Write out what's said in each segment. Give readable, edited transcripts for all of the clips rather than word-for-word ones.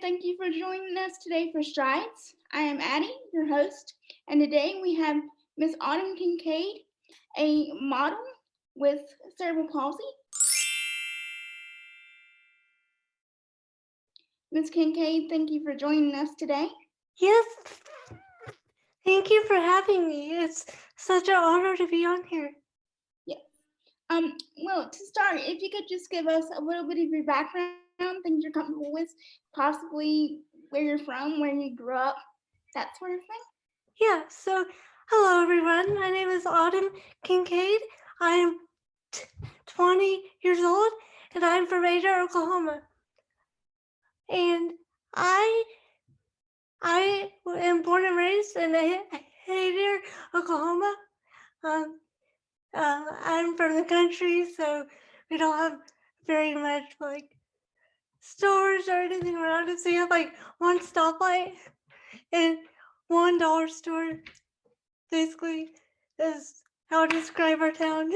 thank you for joining us today for Strides. I am Addie, your host, and today we have Miss Autumn Kinkade, a model with cerebral palsy. Miss Kinkade, thank you for joining us today. Yes, thank you for having me. It's such an honor to be on here. Yes. Well, to start, if you could just give us a little bit of your background, things you're comfortable with, possibly where you're from, where you grew up, that sort of thing. Yeah, so hello everyone. My name is Autumn Kinkade. I'm 20 years old and I'm from Ada, Oklahoma. And I am born and raised in Ada, Oklahoma. I'm from the country, so we don't have very much like stores or anything around us. We have like one stoplight and $1 store. Basically, is how to describe our town.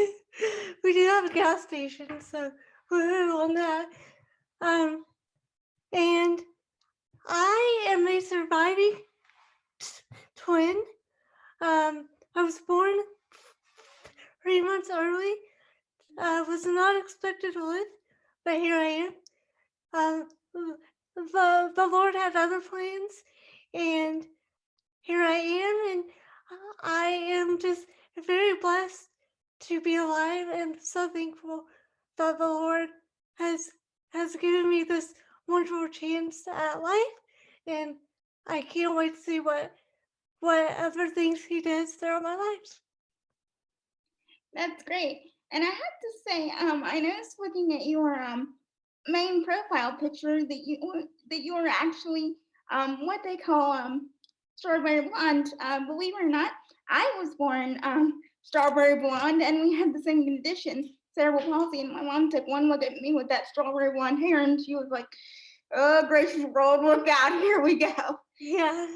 We do have a gas station, so woohoo on that. And I am a surviving twin. I was born 3 months early. Was not expected to live, but here I am. The Lord had other plans, and here I am, and I am just very blessed to be alive and so thankful that the Lord has given me this wonderful chance at life, and I can't wait to see what other things He does throughout my life. That's great. And I have to say, I noticed looking at your main profile picture that you were actually what they call strawberry blonde. Believe it or not, I was born strawberry blonde, and we had the same condition, cerebral palsy. And my mom took one look at me with that strawberry blonde hair, and she was like, "Oh, gracious world, look out! Here we go." Yeah.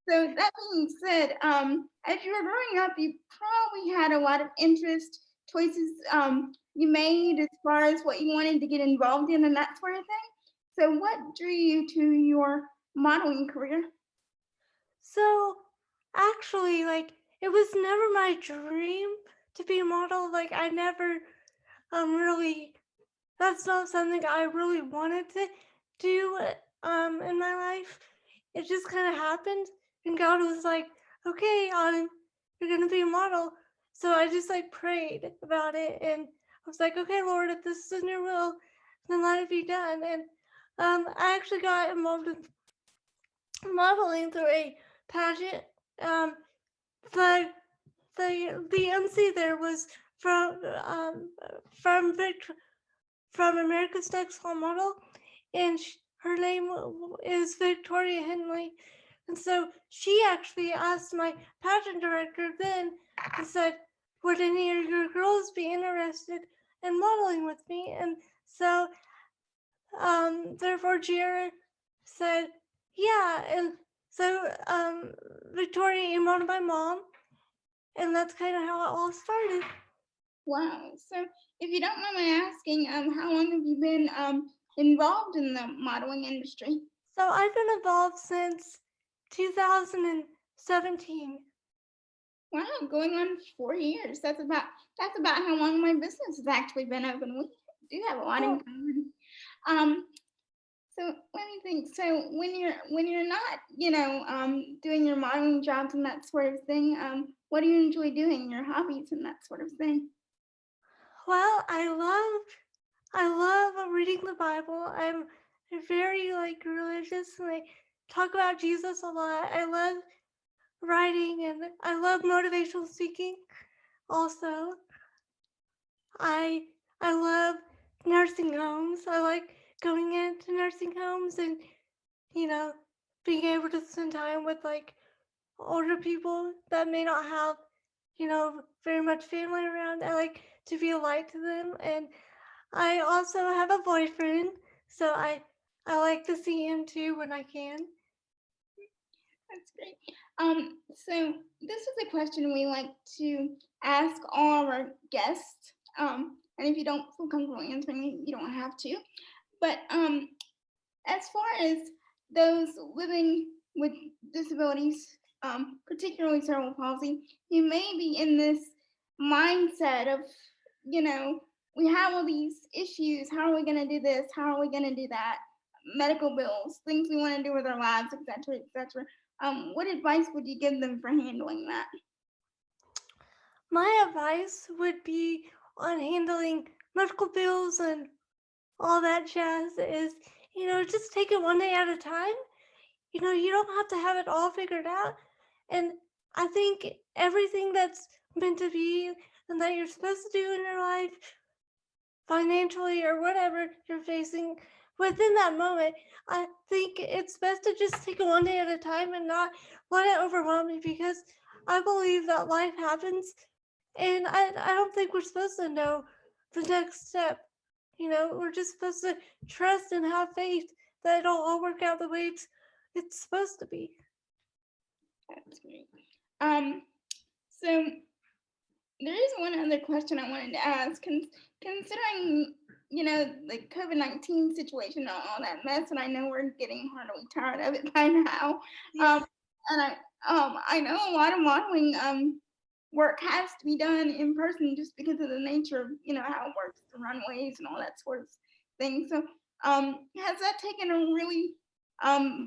So that being said, as you were growing up, you probably had a lot of interest, choices you made as far as what you wanted to get involved in and that sort of thing. So what drew you to your modeling career? So actually, like, it was never my dream to be a model. Like, I never really, that's not something I really wanted to do in my life. It just kind of happened, and God was like, "Okay, you're gonna be a model." So I just like prayed about it, and I was like, "Okay, Lord, if this is in Your will, then let it be done." And I actually got involved in modeling through a pageant. Um, the the MC there was from from America's Next Top Model, and her name is Victoria Henley. And so she actually asked my pageant director then and said, "Would any of your girls be interested in modeling with me?" And so therefore Jared said, "Yeah." And so Victoria emailed my mom, and that's kind of how it all started. Wow. So if you don't mind my asking, how long have you been involved in the modeling industry? So I've been involved since 2017. Wow, going on 4 years. That's about how long my business has actually been open. We do have a lot in common. So let me think. So when you're not, doing your modeling jobs and that sort of thing, what do you enjoy doing? Your hobbies and that sort of thing. Well, I love reading the Bible. I'm very like religious, and I talk about Jesus a lot. I love writing, and I love motivational speaking. Also, I love nursing homes. I like going into nursing homes and being able to spend time with like older people that may not have very much family around. I like to be a light to them, and I also have a boyfriend, so I like to see him too when I can. That's great. So this is a question we like to ask all of our guests. And if you don't feel comfortable answering, you don't have to. But as far as those living with disabilities, particularly cerebral palsy, who may be in this mindset of, you know, we have all these issues. How are we going to do this? How are we going to do that? Medical bills, things we want to do with our lives, etc., etc. What advice would you give them for handling that? My advice would be on handling medical bills and all that jazz is, just take it one day at a time. You don't have to have it all figured out. And I think everything that's meant to be and that you're supposed to do in your life, financially or whatever you're facing within that moment, I think it's best to just take it one day at a time and not let it overwhelm you, because I believe that life happens, and I don't think we're supposed to know the next step. We're just supposed to trust and have faith that it'll all work out the way it's supposed to be. That's great. So there is one other question I wanted to ask. Considering, the COVID-19 situation and all that mess, and I know we're getting heartily tired of it by now. Yeah. And I know a lot of modeling work has to be done in person just because of the nature of how it works, the runways and all that sort of thing. So has that taken a really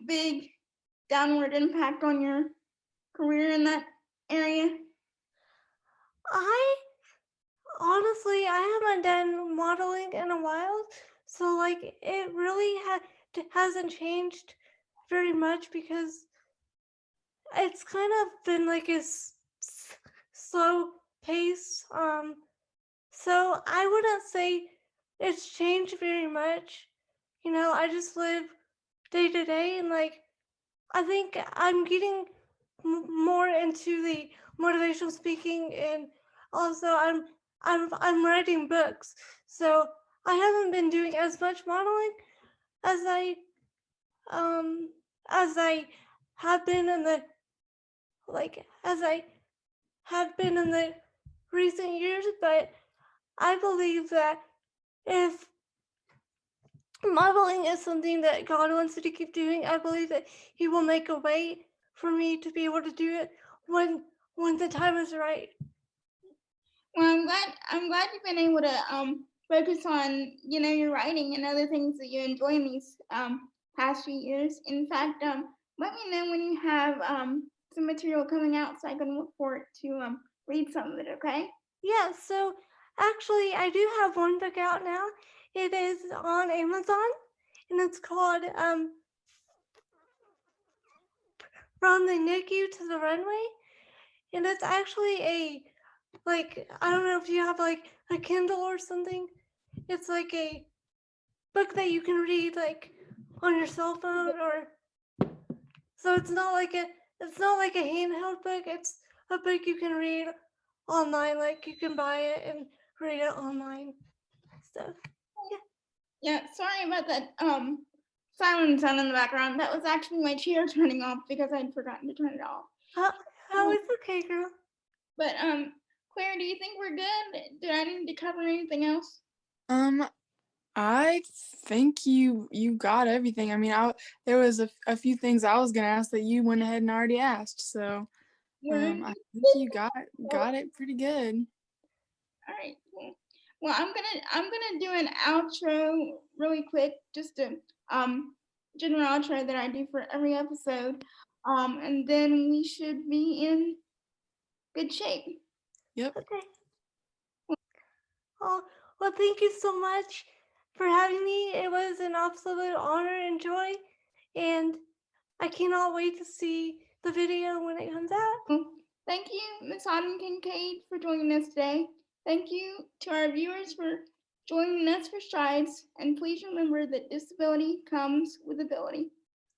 big downward impact on your career in that area? I I haven't done modeling in a while, so like it really hasn't changed very much, because it's kind of been like a slow pace. So I wouldn't say it's changed very much. I just live day to day, and like I think I'm getting more into the motivational speaking, and also I'm writing books. So I haven't been doing as much modeling as um I have been in the as I have been in the recent years, but I believe that if modeling is something that God wants me to keep doing, I believe that He will make a way for me to be able to do it when the time is right. Well, I'm glad you've been able to focus on your writing and other things that you enjoy in these past few years. In fact, let me know when you have some material coming out so I can look forward to read some of it. Okay. Yeah, so actually, I do have one book out now. It is on Amazon, and it's called From the NICU to the Runway. And it's actually I don't know if you have like a Kindle or something. It's like a book that you can read like on your cell phone, or so it's not like a handheld book. It's a book you can read online, like you can buy it and read it online. So Yeah. Sorry about that siren sound in the background. That was actually my chair turning off because I'd forgotten to turn it off. oh, it's okay, girl. But Claire, do you think we're good? Did I need to cover anything else? I think you got everything. I mean, there was a few things I was gonna ask that you went ahead and already asked. So I think you got it pretty good. All right, cool. Well, I'm gonna do an outro really quick, just a general outro that I do for every episode, and then we should be in good shape. Yep. Okay. Oh, well, thank you so much for having me. It was an absolute honor and joy, and I cannot wait to see the video when it comes out. Well, thank you, Miss Autumn Kinkade, for joining us today. Thank you to our viewers for joining us for Strides, and please remember that disability comes with ability.